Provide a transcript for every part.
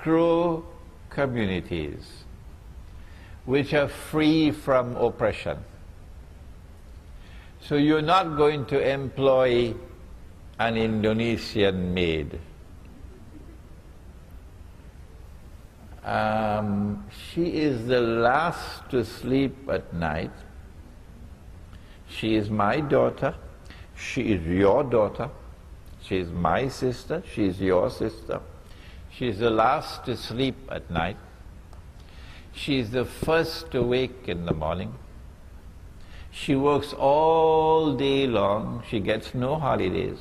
micro communities which are free from oppression. So you're not going to employ an Indonesian maid. She is the last to sleep at night. She is my daughter. She is your daughter. She is my sister. She is your sister. She is the last to sleep at night. She is the first to wake in the morning. She works all day long. She gets no holidays.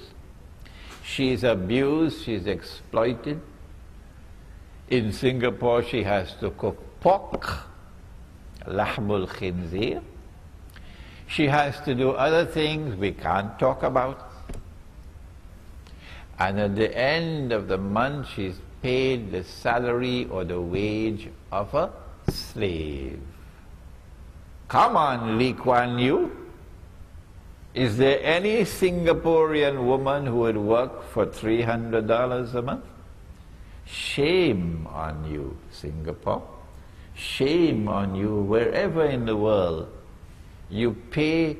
She is abused. She is exploited. In Singapore, she has to cook pork, lahmul khinzir. She has to do other things we can't talk about. And at the end of the month, she's paid the salary or the wage of a slave. Come on, Lee Kuan Yew. Is there any Singaporean woman who would work for $300 a month? Shame on you, Singapore. Shame on you, wherever in the world you pay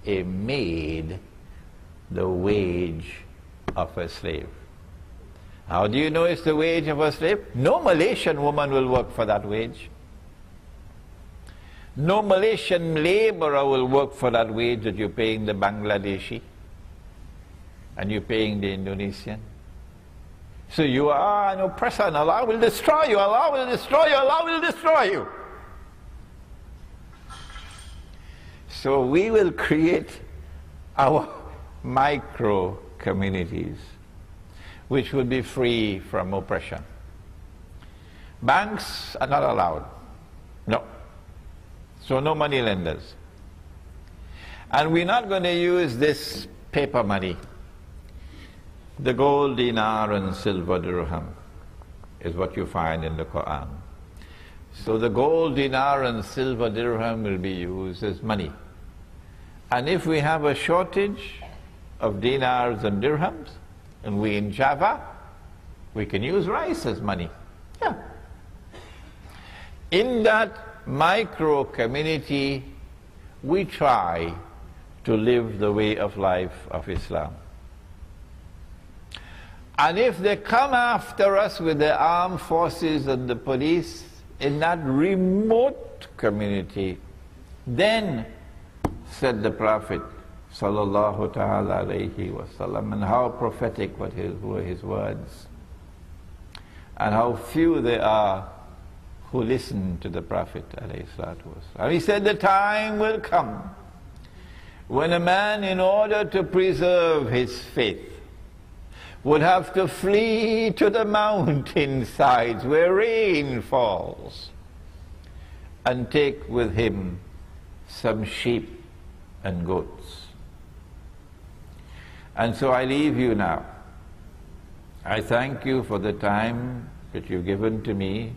a maid the wage of a slave. How do you know it's the wage of a slave? No Malaysian woman will work for that wage. No Malaysian laborer will work for that wage that you're paying the Bangladeshi and you're paying the Indonesian. So you are an oppressor and Allah will destroy you, Allah will destroy you, Allah will destroy you. So we will create our micro communities which will be free from oppression. Banks are not allowed. No. So no money lenders. And we're not going to use this paper money. The gold dinar and silver dirham is what you find in the Quran. So the gold dinar and silver dirham will be used as money. And if we have a shortage of dinars and dirhams, and we in Java, we can use rice as money. Yeah. In that micro community, we try to live the way of life of Islam. And if they come after us with the armed forces and the police in that remote community, then, said the Prophet sallallahu ta'ala alayhi wasallam, and how prophetic were his words, and how few there are who listen to the Prophet alayhi salatu wasallam. He said, the time will come when a man, in order to preserve his faith, would have to flee to the mountainsides where rain falls and take with him some sheep and goats. And so I leave you now. I thank you for the time that you've given to me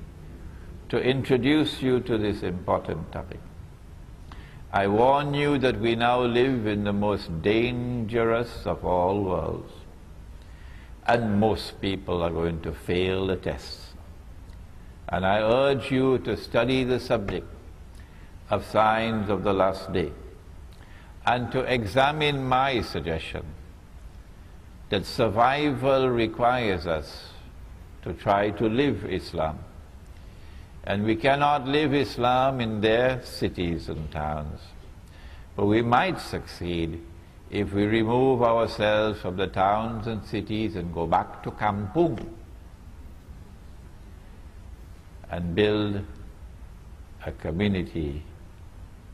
to introduce you to this important topic. I warn you that we now live in the most dangerous of all worlds, and most people are going to fail the tests. And I urge you to study the subject of signs of the last day and to examine my suggestion that survival requires us to try to live Islam. And we cannot live Islam in their cities and towns, but we might succeed if we remove ourselves from the towns and cities and go back to Kampung and build a community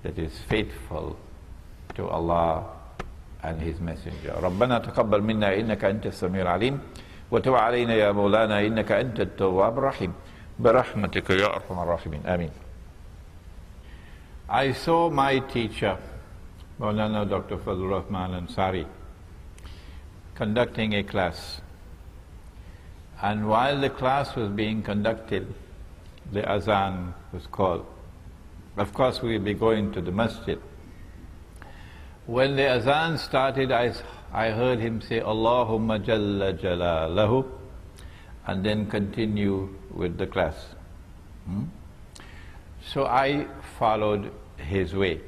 that is faithful to Allah and His Messenger. ربنا تقبل منا إنك أنت السميع العليم وتب علينا يا مولانا إنك أنت التواب الرحيم برحمتك يا أرحم الراحمين آمين. I saw my teacher, Maulana Dr. Fazlur Rahman Ansari, conducting a class. And while the class was being conducted, the azan was called. Of course, we'll be going to the masjid. When the azan started, I heard him say, Allahumma jalla jalalahu, and then continue with the class. So I followed his way.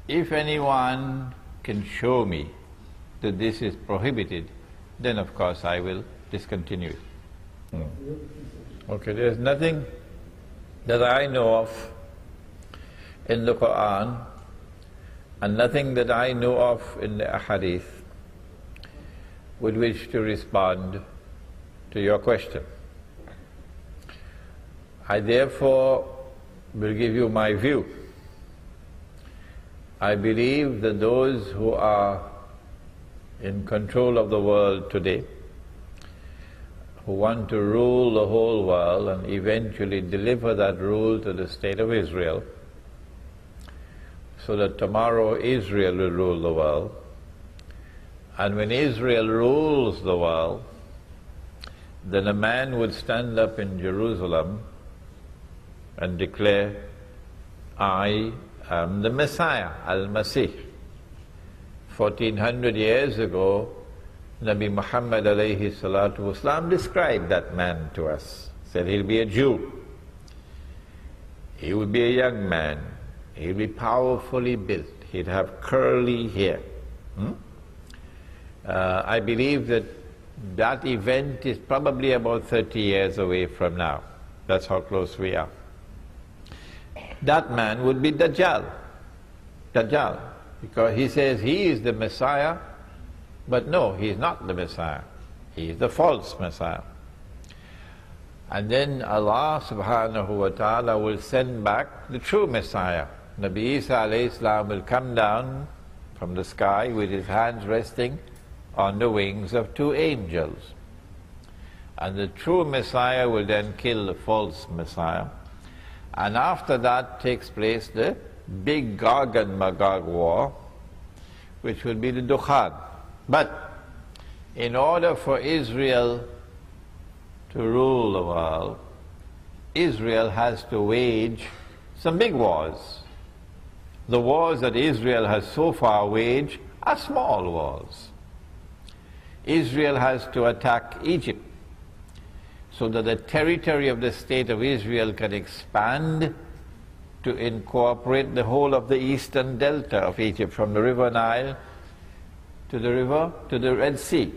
If anyone can show me that this is prohibited, then of course I will discontinue it. Okay, there's nothing that I know of in the Quran and nothing that I know of in the Ahadith with which to respond to your question. I therefore will give you my view. I believe that those who are in control of the world today, who want to rule the whole world and eventually deliver that rule to the State of Israel, so that tomorrow Israel will rule the world. And when Israel rules the world, then a man would stand up in Jerusalem and declare, I am the Messiah, Al-Masih. 1400 years ago, Nabi Muhammad alayhi salatu wasalam described that man to us. Said he'll be a Jew. He would be a young man. He'll be powerfully built. He'd have curly hair. I believe that that event is probably about 30 years away from now. That's how close we are. That man would be Dajjal. Dajjal. Because he says he is the Messiah, but no, he is not the Messiah. He is the false Messiah. And then Allah subhanahu wa ta'ala will send back the true Messiah. Nabi Isa alayhi salam will come down from the sky with his hands resting on the wings of two angels. And the true Messiah will then kill the false Messiah. And after that takes place the big Gog and Magog war, which will be the Dukhan. But in order for Israel to rule the world, Israel has to wage some big wars. The wars that Israel has so far waged are small wars. Israel has to attack Egypt so that the territory of the State of Israel can expand to incorporate the whole of the eastern delta of Egypt, from the river Nile to the Red Sea.